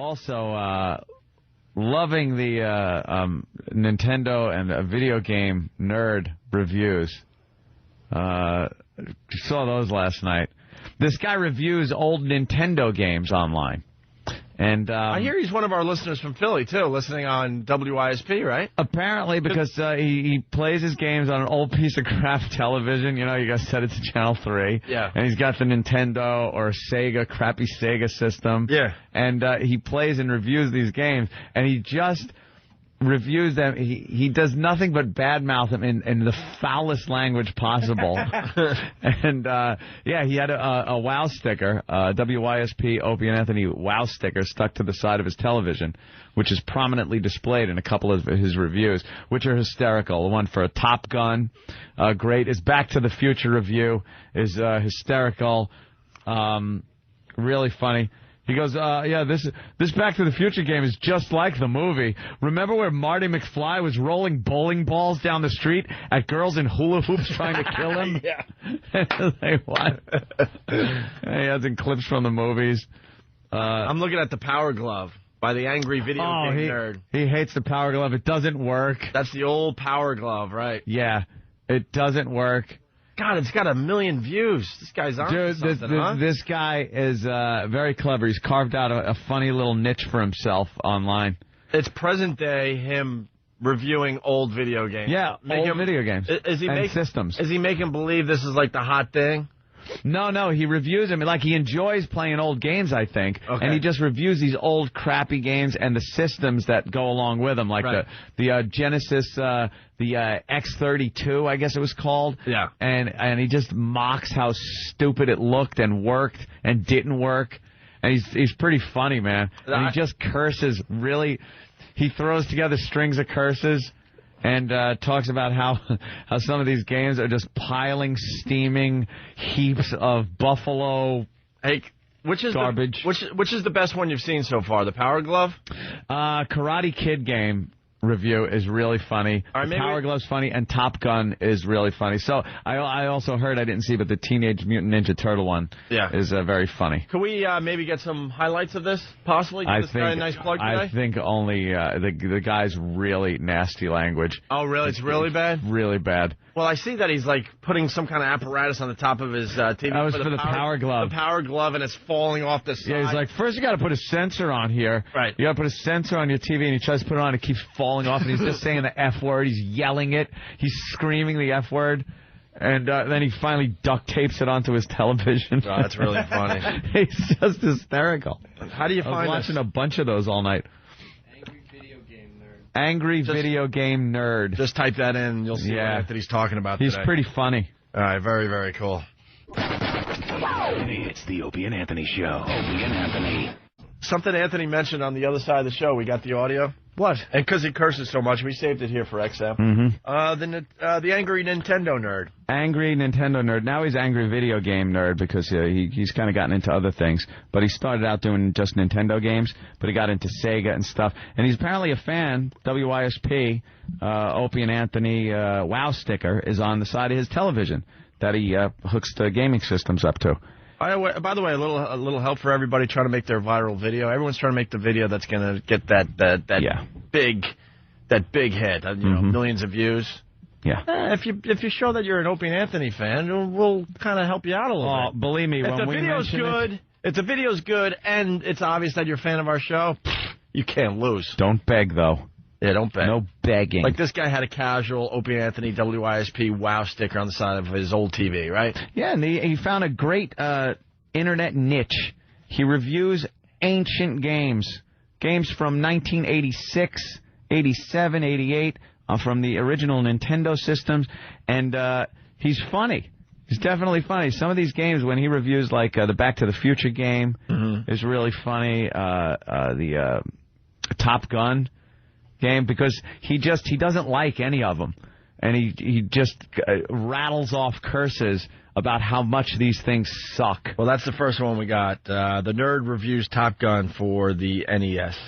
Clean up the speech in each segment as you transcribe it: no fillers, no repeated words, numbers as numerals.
also loving the Nintendo and video game nerd reviews. Saw those last night. This guy reviews old Nintendo games online. And I hear he's one of our listeners from Philly, too, listening on WYSP, right? Apparently, because he plays his games on an old piece of crap television. You know, you guys said it's Channel 3. Yeah. And he's got the Nintendo or crappy Sega system. Yeah. And he plays and reviews these games, and he just reviews them. He does nothing but badmouth them in the foulest language possible. And he had a WOW sticker, WYSP Opie and Anthony WOW sticker stuck to the side of his television, which is prominently displayed in a couple of his reviews, which are hysterical. The one for Top Gun, great. His Back to the Future review is hysterical, really funny. He goes, this Back to the Future game is just like the movie. Remember where Marty McFly was rolling bowling balls down the street at girls in hula hoops trying to kill him? Yeah. Like, what? He has in clips from the movies. I'm looking at the Power Glove by the Angry Video Game Nerd. He hates the Power Glove. It doesn't work. That's the old Power Glove, right? Yeah, it doesn't work. God, it's got 1 million views. This guy's on something, this guy is very clever. He's carved out a funny little niche for himself online. It's present day him reviewing old video games. Yeah, video games. Systems. Is he making believe this is like the hot thing? No, he reviews them. Like, he enjoys playing old games, I think. Okay. And he just reviews these old, crappy games and the systems that go along with them, like the Genesis, the X32, I guess it was called. Yeah. And he just mocks how stupid it looked and worked and didn't work. And he's pretty funny, man. And he just curses really. He throws together strings of curses. And talks about how some of these games are just piling, steaming heaps of buffalo garbage. Which is the best one you've seen so far? The Power Glove? Karate Kid game review is really funny. Power Glove's funny, and Top Gun is really funny. So I also heard, I didn't see, but the Teenage Mutant Ninja Turtle one is very funny. Could we maybe get some highlights of this, possibly? Give this guy a nice plug today? I think only the guy's really nasty language. Oh, really? It's really bad? Really bad. Well, I see that he's, like, putting some kind of apparatus on the top of his TV. That was for the Power Glove. The Power Glove, and it's falling off the side. Yeah, he's like, first you got to put a sensor on here. Right. You got to put a sensor on your TV, and he tries to put it on, it keeps falling off, and he's just saying the F word. He's yelling it. He's screaming the F word. And then he finally duct tapes it onto his television. Oh, that's really funny. He's just hysterical. How do you find I was watching a bunch of those all night. Angry Video Game Nerd. Just type that in, and you'll see what Anthony's talking about today. He's pretty funny. All right, very, very cool. It's the Opie and Anthony Show. Opie and Anthony. Something Anthony mentioned on the other side of the show. We got the audio. What? And because he curses so much, we saved it here for XM. Mm-hmm. The Angry Nintendo Nerd. Angry Nintendo Nerd. Now he's Angry Video Game Nerd because he's kind of gotten into other things. But he started out doing just Nintendo games, but he got into Sega and stuff. And he's apparently a fan. WYSP, Opie and Anthony WOW sticker is on the side of his television that he hooks the gaming systems up to. By the way, a little help for everybody trying to make their viral video. Everyone's trying to make the video that's going to get that big hit. Millions of views. Yeah. If you show that you're an Opie and Anthony fan, we'll kind of help you out a little bit. Believe me, when we mention it, if the video's good and it's obvious that you're a fan of our show, you can't lose. Don't beg though. Yeah, don't beg. No begging. Like this guy had a casual Opie and Anthony WYSP WOW sticker on the side of his old TV, right? Yeah, and he found a great internet niche. He reviews ancient games from 1986, 87, 88, from the original Nintendo systems, and he's funny. He's definitely funny. Some of these games, when he reviews, like the Back to the Future game, is really funny. The Top Gun game, because he doesn't like any of them, and he just rattles off curses about how much these things suck. Well, that's the first one we got. The nerd reviews Top Gun for the NES.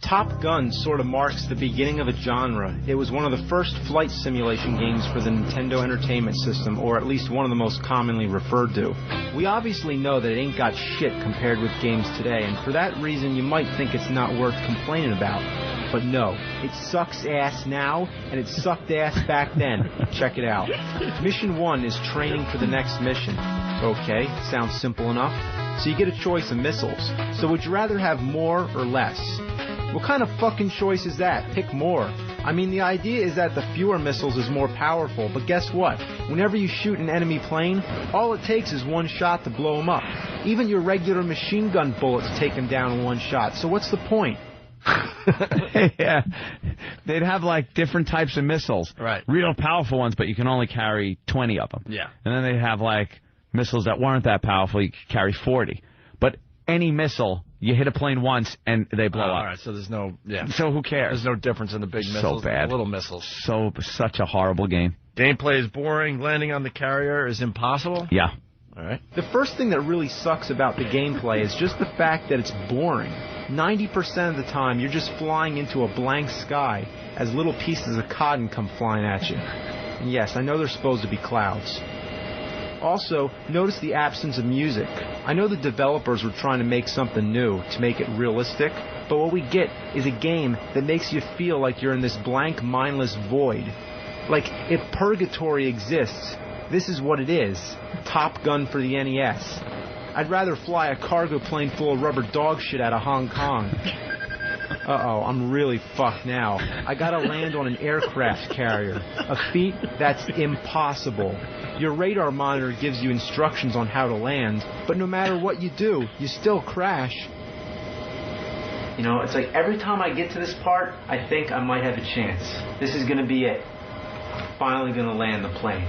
Top Gun sort of marks the beginning of a genre. It was one of the first flight simulation games for the Nintendo Entertainment System, or at least one of the most commonly referred to. We obviously know that it ain't got shit compared with games today, and for that reason you might think it's not worth complaining about. But no, it sucks ass now, and it sucked ass back then. Check it out. Mission 1 is training for the next mission. Okay, sounds simple enough. So you get a choice of missiles. So would you rather have more or less? What kind of fucking choice is that? Pick more. I mean, the idea is that the fewer missiles is more powerful, but guess what? Whenever you shoot an enemy plane, all it takes is one shot to blow them up. Even your regular machine gun bullets take them down in one shot, so what's the point? Yeah, they'd have like different types of missiles, right? Real powerful ones, but you can only carry 20 of them. Yeah, and then they'd have like missiles that weren't that powerful. You could carry 40, but any missile, you hit a plane once and they blow up. All right, so there's no So who cares? There's no difference in the big missiles, so bad. And the little missiles. Such a horrible game. Gameplay is boring. Landing on the carrier is impossible. Yeah. All right. The first thing that really sucks about the gameplay is just the fact that it's boring. 90% of the time, you're just flying into a blank sky as little pieces of cotton come flying at you. And yes, I know they're supposed to be clouds. Also, notice the absence of music. I know the developers were trying to make something new, to make it realistic, but what we get is a game that makes you feel like you're in this blank, mindless void. Like, if purgatory exists, this is what it is. Top Gun for the NES. I'd rather fly a cargo plane full of rubber dog shit out of Hong Kong. Uh-oh, I'm really fucked now. I gotta land on an aircraft carrier. A feat that's impossible. Your radar monitor gives you instructions on how to land, but no matter what you do, you still crash. You know, it's like every time I get to this part, I think I might have a chance. This is gonna be it. Finally gonna land the plane.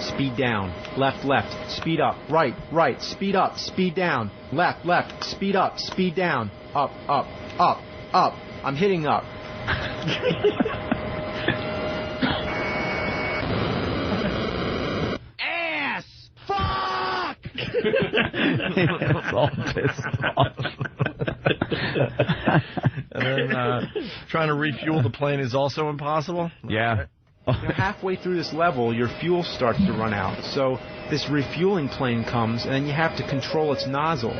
Speed down, left, left, speed up, right, right, speed up, speed down, left, left, speed up, speed down, up, up, up, up. I'm hitting up. Ass! Fuck! It's all pissed off. And then trying to refuel the plane is also impossible. Yeah. Halfway through this level, your fuel starts to run out. So this refueling plane comes, and then you have to control its nozzle.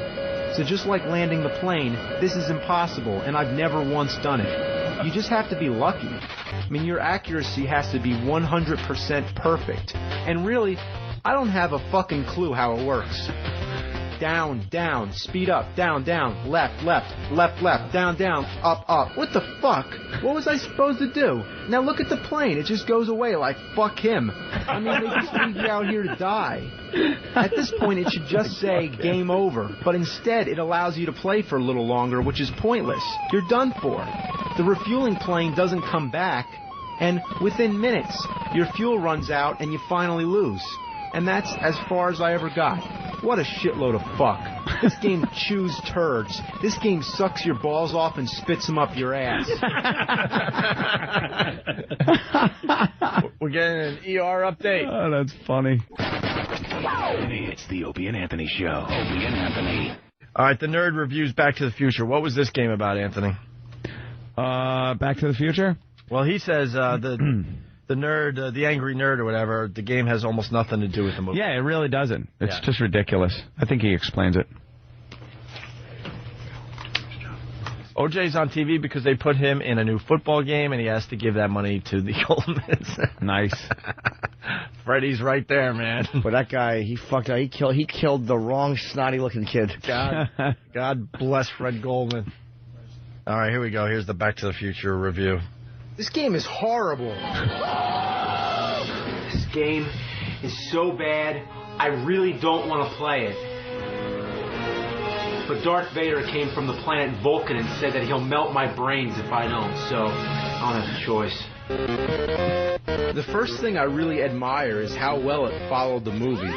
So just like landing the plane, this is impossible, and I've never once done it. You just have to be lucky. I mean, your accuracy has to be 100% perfect. And really, I don't have a fucking clue how it works. Down, down, speed up, down, down, left, left, left, left, down, down, up, up. What the fuck? What was I supposed to do? Now look at the plane. It just goes away like, fuck him. I mean, they just leave you out here to die. At this point, it should just say game over. But instead, it allows you to play for a little longer, which is pointless. You're done for. The refueling plane doesn't come back. And within minutes, your fuel runs out and you finally lose. And that's as far as I ever got. What a shitload of fuck. This game chews turds. This game sucks your balls off and spits them up your ass. We're getting an ER update. Oh, that's funny. It's the Opie and Anthony Show. Opie and Anthony. All right, the nerd reviews Back to the Future. What was this game about, Anthony? Back to the Future? Well, he says the nerd, the angry nerd or whatever, the game has almost nothing to do with the movie. Yeah, it really doesn't. It's just ridiculous. I think he explains it. OJ's on TV because they put him in a new football game, and he has to give that money to the Goldmans. Nice. Freddie's right there, man. But that guy, he fucked up. He killed the wrong snotty-looking kid. God bless Fred Goldman. All right, here we go. Here's the Back to the Future review. This game is horrible. This game is so bad, I really don't want to play it. But Darth Vader came from the planet Vulcan and said that he'll melt my brains if I don't, so I don't have a choice. The first thing I really admire is how well it followed the movie.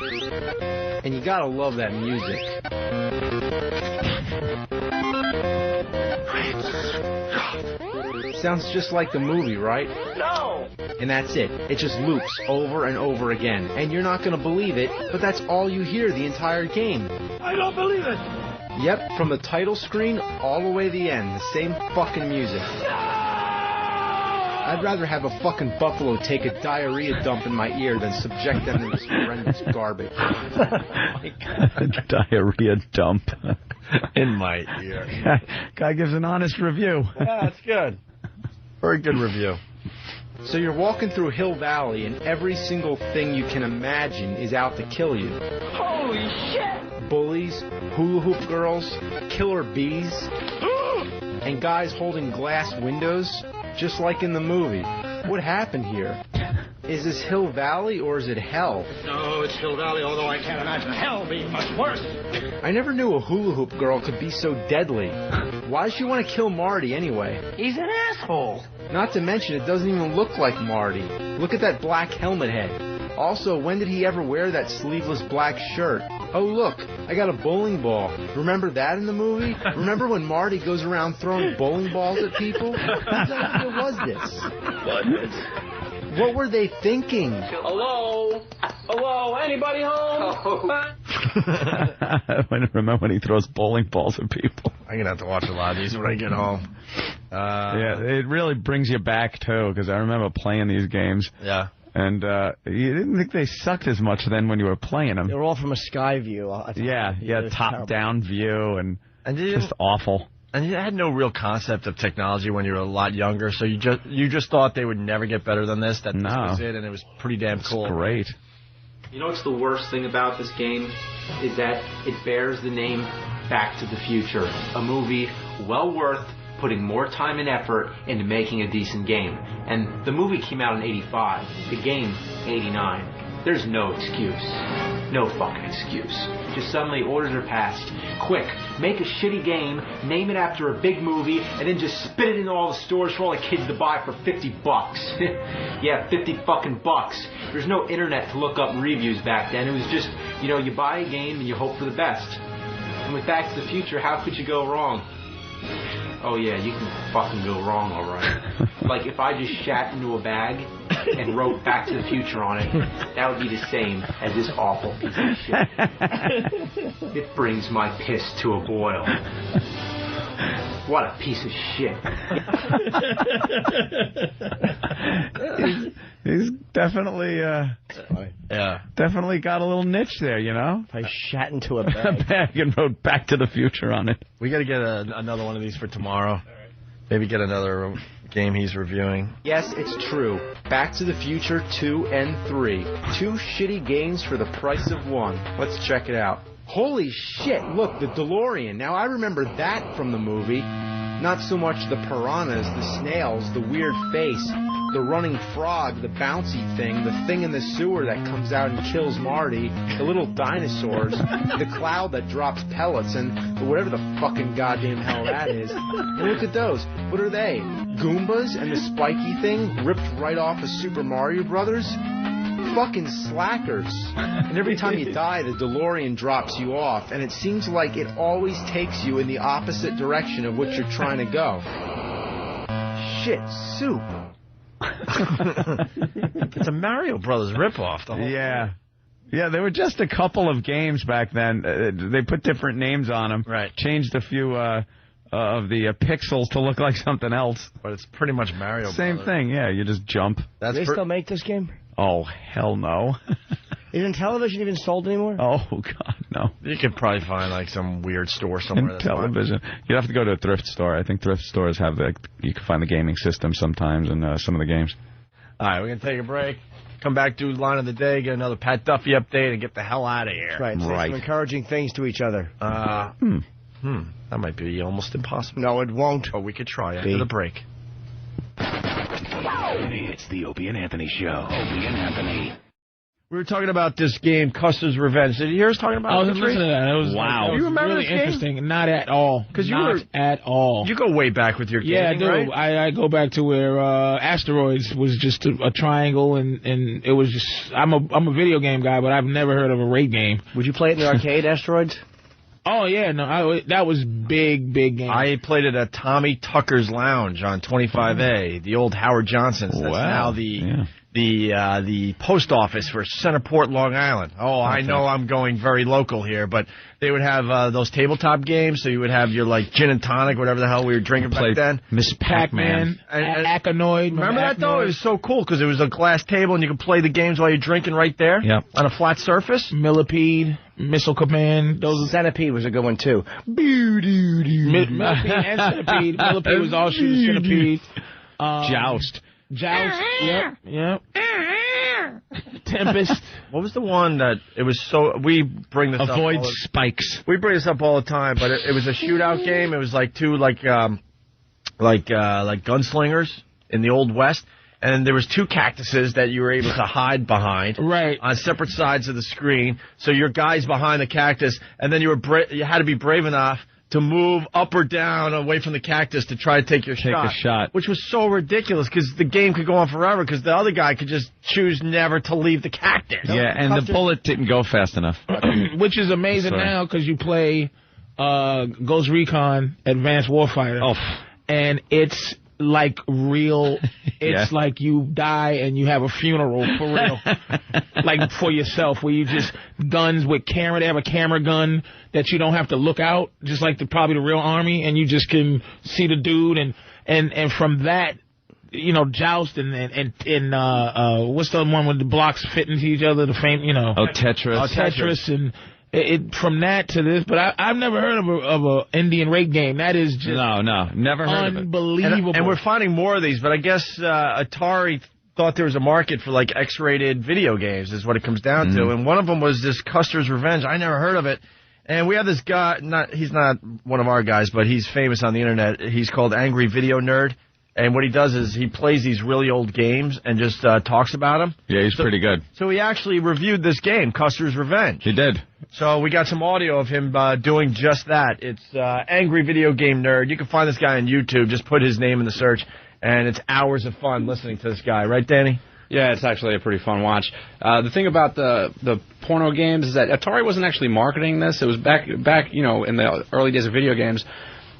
And you gotta love that music. Sounds just like the movie, right? No! And that's it. It just loops over and over again. And you're not gonna believe it, but that's all you hear the entire game. I don't believe it! Yep, from the title screen all the way to the end, the same fucking music. I'd rather have a fucking buffalo take a diarrhea dump in my ear than subject them to this horrendous garbage. Diarrhea dump in my ear. Guy gives an honest review. Yeah, that's good. Very good review. So you're walking through Hill Valley, and every single thing you can imagine is out to kill you. Holy shit! Bullies, hula hoop girls, killer bees, and guys holding glass windows, just like in the movie. What happened here? Is this Hill Valley or is it hell? No, it's Hill Valley, although I can't imagine hell being much worse. I never knew a hula hoop girl could be so deadly. Why does she want to kill Marty anyway? He's an asshole. Not to mention, it doesn't even look like Marty. Look at that black helmet head. Also, when did he ever wear that sleeveless black shirt? Oh, look, I got a bowling ball. Remember that in the movie? Remember when Marty goes around throwing bowling balls at people? Whose idea was this? What were they thinking? Hello? Hello? Anybody home? Remember when he throws bowling balls at people? I'm going to have to watch a lot of these when I get home. Yeah, it really brings you back, too, because I remember playing these games. Yeah. And you didn't think they sucked as much then when you were playing them. They were all from a sky view. Top-down view and just awful. And you had no real concept of technology when you were a lot younger, so you just thought they would never get better than this, that this was it, and it was pretty damn cool. It's great. You know what's the worst thing about this game? Is that it bears the name Back to the Future, a movie well worth putting more time and effort into making a decent game. And the movie came out in '85, the game 89. There's no excuse. No fucking excuse. Just suddenly orders are passed. Quick, make a shitty game, name it after a big movie, and then just spit it into all the stores for all the kids to buy for $50. Yeah, 50 fucking bucks. There's no internet to look up reviews back then. It was just, you buy a game and you hope for the best. And with Back to the Future, how could you go wrong? Oh yeah, you can fucking go wrong, alright. Like if I just shat into a bag and wrote Back to the Future on it, that would be the same as this awful piece of shit. It brings my piss to a boil. What a piece of shit. He's definitely, definitely got a little niche there, If I shat into a bag. A bag and wrote Back to the Future on it. We got to get another one of these for tomorrow. Maybe get another game he's reviewing. Yes, it's true. Back to the Future 2 and 3. 2 shitty games for the price of one. Let's check it out. Holy shit, look, the DeLorean. Now, I remember that from the movie. Not so much the piranhas, the snails, the weird face, the running frog, the bouncy thing, the thing in the sewer that comes out and kills Marty, the little dinosaurs, the cloud that drops pellets, and whatever the fucking goddamn hell that is. And look at those. What are they? Goombas and the spiky thing ripped right off of Super Mario Brothers? Fucking slackers. And every time you die, the DeLorean drops you off, and it seems like it always takes you in the opposite direction of what you're trying to go. Shit, soup. It's a Mario Brothers ripoff. Yeah, there were just a couple of games back then. They put different names on them. Right. Changed a few of the pixels to look like something else. But it's pretty much Mario Same Brothers. thing, yeah. You just jump. Do they still make this game? Oh, hell no. Isn't television even sold anymore? Oh, God, no. You could probably find, like, some weird store somewhere. In television. You'd have to go to a thrift store. I think thrift stores have, you can find the gaming system sometimes in some of the games. All right, we're going to take a break. Come back, do Line of the Day, get another Pat Duffy update, and get the hell out of here. Right. Say some encouraging things to each other. That might be almost impossible. No, it won't. But we could try after the break. It's the Opie and Anthony Show. Opie and Anthony. We were talking about this game, Custer's Revenge. Did you hear us talking about it? I was listening to that. It was, wow. You remember really interesting. Not at all. Because at all. You go way back with your gaming, yeah, I do. Right? I go back to where Asteroids was just a triangle, and it was just. I'm a video game guy, but I've never heard of a raid game. Would you play it in the arcade, Asteroids? Oh yeah, no, that was big game. I played it at Tommy Tucker's Lounge on 25A, the old Howard Johnson's. That's now the the post office for Centerport, Long Island. Oh, I know I'm going very local here, but they would have those tabletop games. So you would have your like gin and tonic, whatever the hell we were drinking back then. Miss Pac-Man, Acanoid. Remember that though? It was so cool because it was a glass table and you could play the games while you're drinking right there. On a flat surface. Millipede, Missile Command. Centipede was a good one too. Millipede and Centipede. Millipede was all shooting Centipede. Joust. Yep. Tempest. What was the one that it was so... We bring this Avoid up... spikes. We bring this up all the time, but it was a shootout game. It was like two like gunslingers in the Old West. And there was two cactuses that you were able to hide behind, on separate sides of the screen. So your guy's behind the cactus, and then you had to be brave enough to move up or down away from the cactus to try to take your shot. Which was so ridiculous because the game could go on forever because the other guy could just choose never to leave the cactus. Yeah, and the bullet didn't go fast enough. Which is amazing now because you play Ghost Recon Advanced Warfighter. And it's like real. It's like you die and you have a funeral for real. Like for yourself, where you just guns with camera. They have a camera gun that you don't have to look out, just like probably the real army, and you just can see the dude. And from that, you know, Joust and what's the one with the blocks fitting into each other? The Tetris. Tetris and. From that to this, but I've never heard of a Indian rape game. That is just no, never heard unbelievable. of it. And we're finding more of these, but I guess Atari thought there was a market for like X-rated video games is what it comes down to. And one of them was this Custer's Revenge. I never heard of it. And we have this guy, he's not one of our guys, but he's famous on the internet. He's called Angry Video Nerd. And what he does is he plays these really old games and just talks about them. Yeah, he's pretty good. So he actually reviewed this game, Custer's Revenge. He did. So we got some audio of him doing just that. It's Angry Video Game Nerd. You can find this guy on YouTube. Just put his name in the search, and it's hours of fun listening to this guy. Right, Danny? Yeah, it's actually a pretty fun watch. The thing about the porno games is that Atari wasn't actually marketing this. It was back in the early days of video games.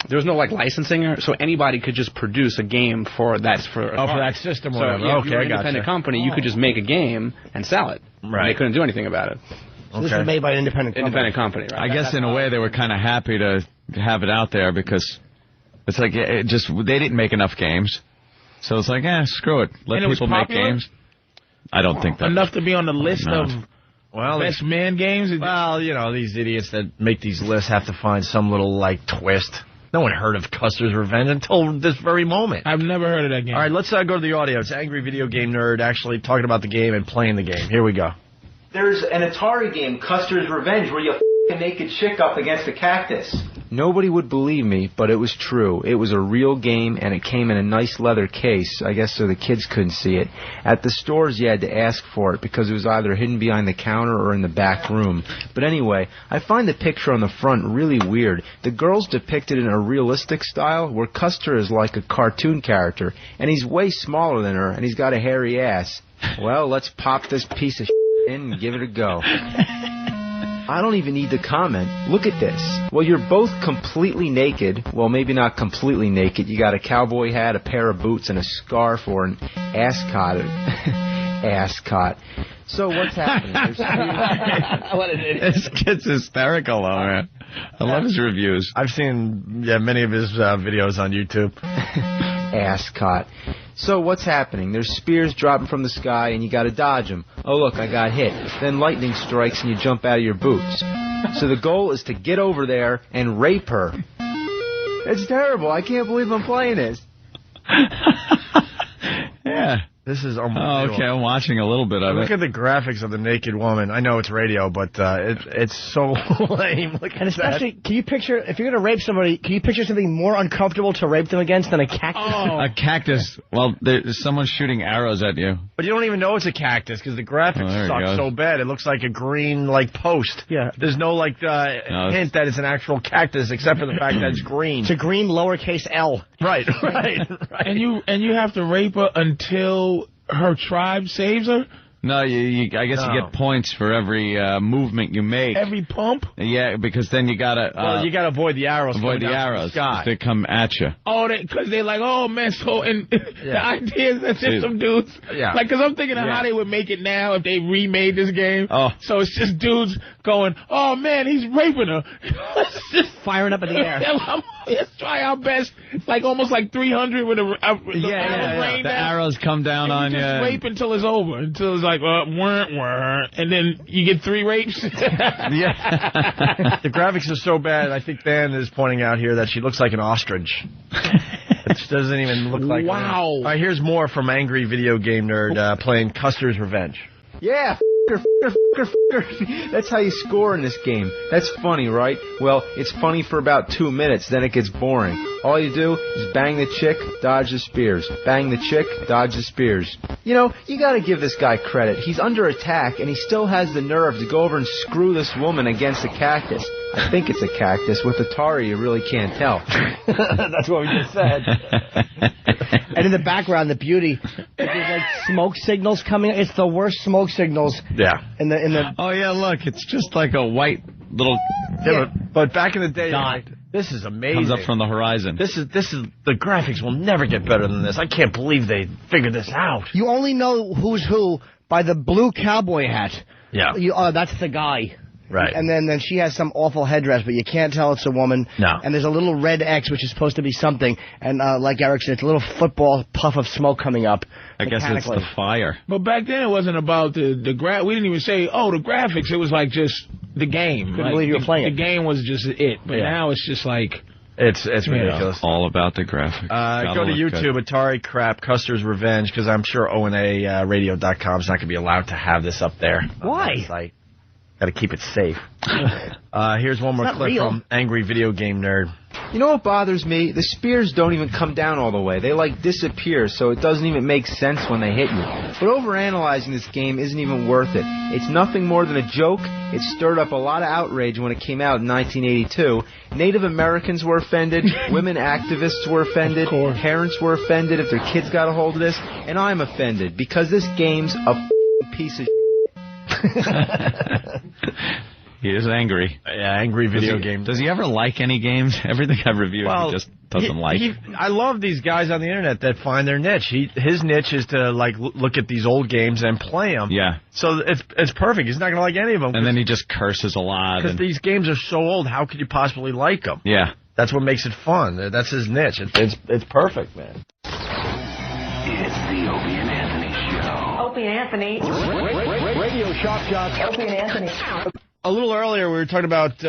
There was no like licensing, so anybody could just produce a game for that for that system. So whatever. if you were an independent company, you could just make a game and sell it. Right. They couldn't do anything about it. So this was made by an independent company. Right? I guess in a way they were kind of happy to have it out there because it's like they didn't make enough games, so it's like screw it, let people make games. I don't think that enough to be on the list of best man games. Well, these idiots that make these lists have to find some little like twist. No one heard of Custer's Revenge until this very moment. I've never heard of that game. All right, let's go to the audio. It's Angry Video Game Nerd actually talking about the game and playing the game. Here we go. There's an Atari game, Custer's Revenge, where you f*** a naked chick up against a cactus. Nobody would believe me, but it was true. It was a real game, and it came in a nice leather case, I guess so the kids couldn't see it. At the stores, you had to ask for it, because it was either hidden behind the counter or in the back room. But anyway, I find the picture on the front really weird. The girl's depicted in a realistic style, where Custer is like a cartoon character, and he's way smaller than her, and he's got a hairy ass. Well, let's pop this piece of in and give it a go. I don't even need to comment. Look at this. Well, you're both completely naked. Well, maybe not completely naked. You got a cowboy hat, a pair of boots, and a scarf or an ascot. Ascot. So what's happening? What an idiot. This kid's hysterical, though, man. I love his reviews. I've seen many of his videos on YouTube. Ascot. So what's happening? There's spears dropping from the sky, and you got to dodge them. Oh, look, I got hit. Then lightning strikes, and you jump out of your boots. So the goal is to get over there and rape her. It's terrible. I can't believe I'm playing this. Yeah. This is unbelievable. Oh, okay, I'm watching a little bit of it. Look at the graphics of the naked woman. I know it's radio, but it's so lame. Look at and especially, that. Can you picture, if you're going to rape somebody, can you picture something more uncomfortable to rape them against than a cactus? Oh. A cactus. Well, there's someone shooting arrows at you. But you don't even know it's a cactus because the graphics suck so bad. It looks like a green, post. Yeah. There's no, hint that it's an actual cactus except for the fact that it's green. It's a green lowercase L. Right. And you have to rape her until her tribe saves her? No, I guess you get points for every movement you make. Every pump? Yeah, because then you gotta. You gotta avoid the arrows. Avoid the arrows. They come at you. Oh, because they're like, oh man. So, and the idea is that there's some dudes. Yeah. Like, because I'm thinking of how they would make it now if they remade this game. Oh. So it's just dudes going, oh man, he's raping her. Let's just firing up in the air. Let's try our best. Like almost like 300 with the The arrows come down on you. Just rape until it's over. Until it's like, and then you get 3 rapes. Yeah. The graphics are so bad. I think Dan is pointing out here that she looks like an ostrich. It doesn't even look like. Wow. All right, here's more from Angry Video Game Nerd playing Custer's Revenge. Yeah, that's how you score in this game. That's funny, right? Well, it's funny for about 2 minutes, then it gets boring. All you do is bang the chick, dodge the spears. Bang the chick, dodge the spears. You know, you gotta give this guy credit. He's under attack, and he still has the nerve to go over and screw this woman against a cactus. I think it's a cactus. With Atari, you really can't tell. That's what we just said. And in the background, the beauty, there's like smoke signals coming. It's the worst smoke signals. Yeah. In the. Oh yeah, look, it's just like a white little. Yeah, but back in the day, this is amazing. Comes up from the horizon. This is the graphics will never get better than this. I can't believe they figured this out. You only know who's who by the blue cowboy hat. Yeah. That's the guy. Right. And then she has some awful headdress, but you can't tell it's a woman. No. And there's a little red X, which is supposed to be something. And like Eric said, it's a little football puff of smoke coming up. I guess it's the fire. But back then it wasn't about the we didn't even say, the graphics. It was like just the game. Couldn't believe you were playing it. The game was just it. But now it's just like... It's ridiculous. All about the graphics. Go to YouTube, good. Atari Crap, Custer's Revenge, because I'm sure ONARadio.com is not going to be allowed to have this up there. Why? Got to keep it safe. Here's one more clip from Angry Video Game Nerd. You know what bothers me? The spears don't even come down all the way. They disappear, so it doesn't even make sense when they hit you. But overanalyzing this game isn't even worth it. It's nothing more than a joke. It stirred up a lot of outrage when it came out in 1982. Native Americans were offended. Women activists were offended. Parents were offended if their kids got a hold of this. And I'm offended because this game's a piece of He is angry. Yeah, angry video game. Does he ever like any games? Everything I've reviewed, he just doesn't like. I love these guys on the internet that find their niche. His niche is to look at these old games and play them. Yeah. So it's perfect. He's not going to like any of them. And then he just curses a lot. Because these games are so old, how could you possibly like them? Yeah. That's what makes it fun. That's his niche. It's perfect, man. It's the Opie and Anthony Show. Opie and Anthony. Radio Shock Jocks. Opie and Anthony. A little earlier, we were talking about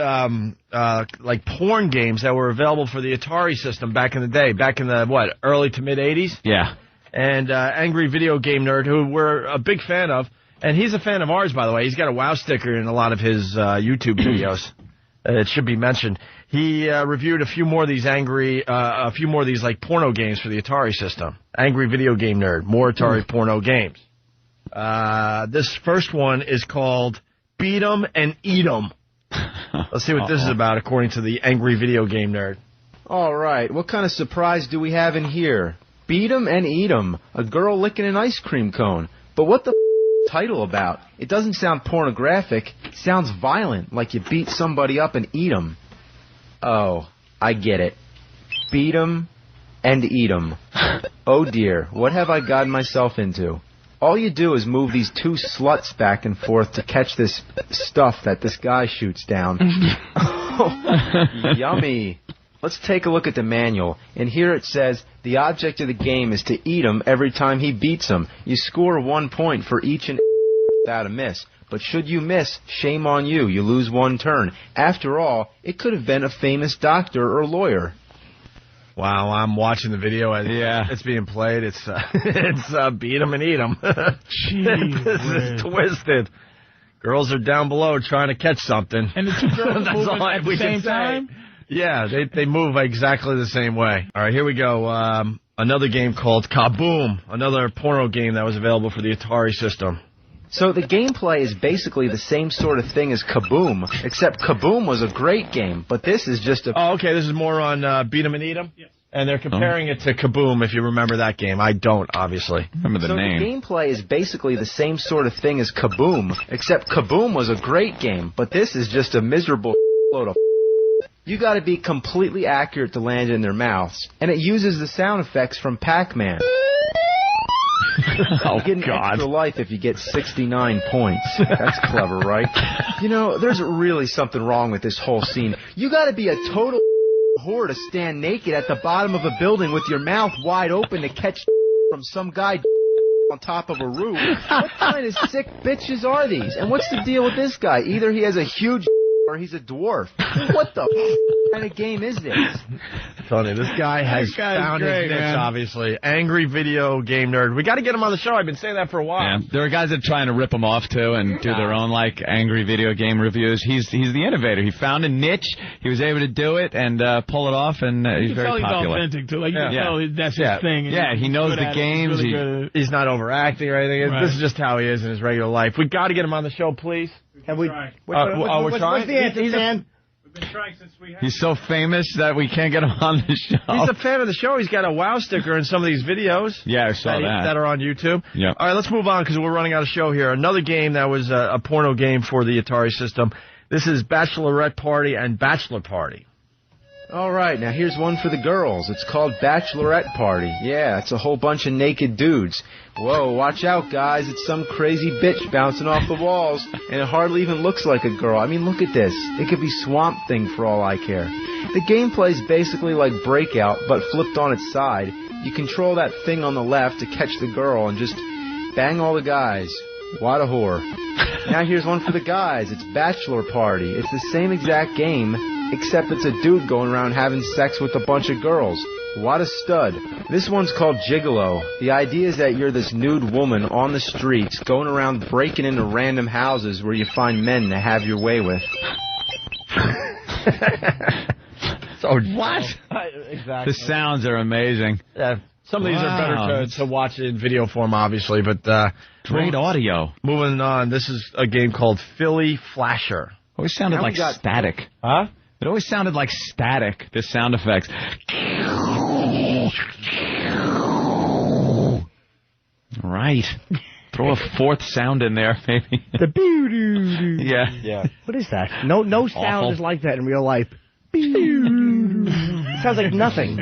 porn games that were available for the Atari system back in the day, back in the early to mid '80s. Yeah. And Angry Video Game Nerd, who we're a big fan of, and he's a fan of ours, by the way. He's got a WoW sticker in a lot of his YouTube videos. It should be mentioned. He reviewed a few more of these porno games for the Atari system. Angry Video Game Nerd, more Atari porno games. This first one is called Beat 'em and Eat 'em. Let's see what this is about, according to the Angry Video Game Nerd. All right, what kind of surprise do we have in here? Beat 'em and Eat 'em, a girl licking an ice cream cone. But what the title about? It doesn't sound pornographic. It sounds violent, like you beat somebody up and eat 'em. Oh, I get it. Beat 'em and eat 'em. Oh dear, what have I gotten myself into? All you do is move these two sluts back and forth to catch this stuff that this guy shoots down. Oh, yummy. Let's take a look at the manual. And here it says, the object of the game is to eat him every time he beats him. You score 1 point for each and without a miss. But should you miss, shame on you. You lose 1 turn. After all, it could have been a famous doctor or lawyer. Wow, I'm watching the video. It's being played. It's beat 'em and eat 'em. This is twisted. Girls are down below trying to catch something. And the two girls moving at the same time? Yeah, they move exactly the same way. All right, here we go. Another game called Kaboom, another porno game that was available for the Atari system. So the gameplay is basically the same sort of thing as Kaboom, except Kaboom was a great game, but this is just a... Oh, okay, this is more on Beat 'em and Eat 'em? Yes. And they're comparing it to Kaboom, if you remember that game. I don't, obviously. Remember the name. The gameplay is basically the same sort of thing as Kaboom, except Kaboom was a great game, but this is just a miserable load of. You got to be completely accurate to land in their mouths, and it uses the sound effects from Pac-Man. Oh, get an extra life if you get 69 points. That's clever, right? You know, there's really something wrong with this whole scene. You got to be a total whore to stand naked at the bottom of a building with your mouth wide open to catch from some guy on top of a roof. What kind of sick bitches are these? And what's the deal with this guy? Either he has a huge or he's a dwarf. What the kind of game is this? Funny, this guy has found his niche, obviously. Angry video game nerd. We got to get him on the show. I've been saying that for a while. Yeah. There are guys that are trying to rip him off, too, and do their own, like, angry video game reviews. He's the innovator. He found a niche. He was able to do it and pull it off, and he's very popular. He's authentic, too. Like, you can tell that's his thing. Yeah, he knows the games. He's not overacting or anything. Right. This is just how he is in his regular life. We got to get him on the show, please. Have we? We're trying. What's the answer, man? We've been trying since we had. He's so famous that we can't get him on the show. He's a fan of the show. He's got a WoW sticker in some of these videos. Yeah, I saw that. That are on YouTube. Yeah. All right, let's move on because we're running out of show here. Another game that was a porno game for the Atari system. This is Bachelorette Party and Bachelor Party. All right, now here's one for the girls. It's called Bachelorette Party. Yeah, it's a whole bunch of naked dudes. Whoa, watch out, guys. It's some crazy bitch bouncing off the walls, and it hardly even looks like a girl. I mean, look at this. It could be Swamp Thing for all I care. The gameplay's basically like Breakout, but flipped on its side. You control that thing on the left to catch the girl and just bang all the guys. What a whore. Now here's one for the guys. It's Bachelor Party. It's the same exact game, except it's a dude going around having sex with a bunch of girls. What a stud. This one's called Gigolo. The idea is that you're this nude woman on the streets going around breaking into random houses where you find men to have your way with. So what? Exactly. The sounds are amazing. Yeah. Some of these are better to watch in video form, obviously, but great audio. Moving on, this is a game called Philly Flasher. Always sounded like static. Huh? It always sounded like static, the sound effects. Right. Throw a fourth sound in there, maybe. The boo-doo-doo. Yeah. What is that? No sound is like that in real life. Sounds like nothing.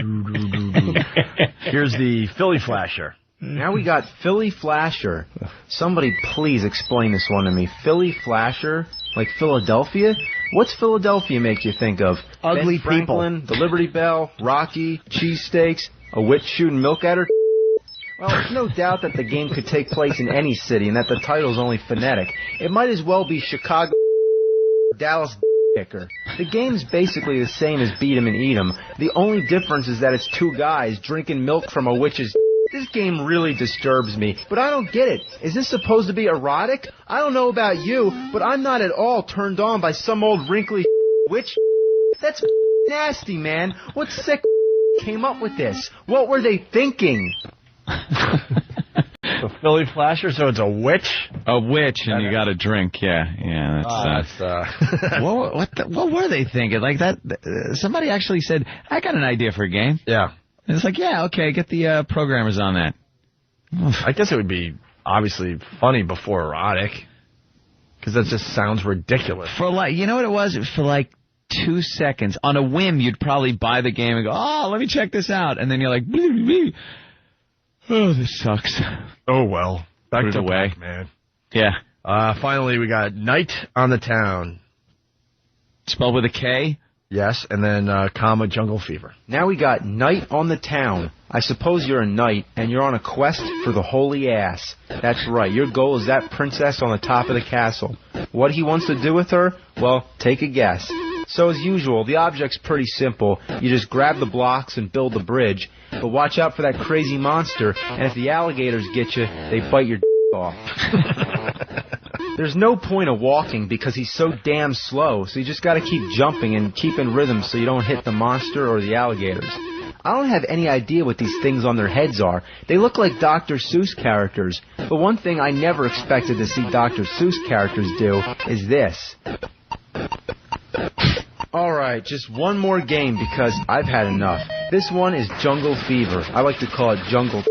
Here's the Philly Flasher. Now we got Philly Flasher. Somebody please explain this one to me. Philly Flasher? Like Philadelphia? What's Philadelphia make you think of? Ugly Ben Franklin, people. The Liberty Bell, Rocky, cheesesteaks, a witch shooting milk at her? Well, there's no doubt that the game could take place in any city and that the title's only phonetic. It might as well be Chicago, Dallas, Kicker. The game's basically the same as Beat 'em and Eat 'em. The only difference is that it's two guys drinking milk from a witch's. This game really disturbs me, but I don't get it. Is this supposed to be erotic? I don't know about you, but I'm not at all turned on by some old wrinkly witch. That's nasty, man. What sick came up with this? What were they thinking? The Philly Flasher, so it's a witch? A witch, and you got a drink, yeah. That's what were they thinking? Like that, somebody actually said, I got an idea for a game. Yeah. And it's like, yeah, okay, get the programmers on that. I guess it would be obviously funny before erotic, because that just sounds ridiculous. For like, you know what it was? For like 2 seconds. On a whim, you'd probably buy the game and go, oh, let me check this out. And then you're like, blee, blee. Oh, this sucks. Oh, well. Back Put it to away. back, man. Yeah. Finally, we got Night on the Town. Spelled with a K? Yes, and then comma Jungle Fever. Now we got Night on the Town. I suppose you're a knight, and you're on a quest for the holy ass. That's right, your goal is that princess on the top of the castle. What he wants to do with her? Well, take a guess. So as usual, the object's pretty simple. You just grab the blocks and build the bridge. But watch out for that crazy monster, and if the alligators get you, they bite your off. There's no point of walking because he's so damn slow, so you just gotta keep jumping and keep in rhythm so you don't hit the monster or the alligators. I don't have any idea what these things on their heads are. They look like Dr. Seuss characters. But one thing I never expected to see Dr. Seuss characters do is this. All right, just one more game because I've had enough. This one is Jungle Fever. I like to call it Jungle.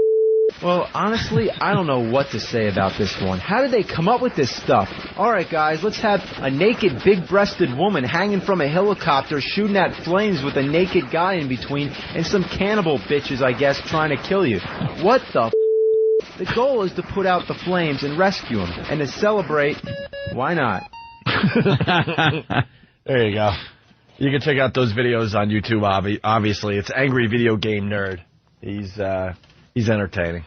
Well, honestly, I don't know what to say about this one. How did they come up with this stuff? All right, guys, let's have a naked, big-breasted woman hanging from a helicopter shooting at flames with a naked guy in between and some cannibal bitches, I guess, trying to kill you. What the The goal is to put out the flames and rescue them. And to celebrate, why not? There you go. You can check out those videos on YouTube, obviously. It's Angry Video Game Nerd. He's entertaining.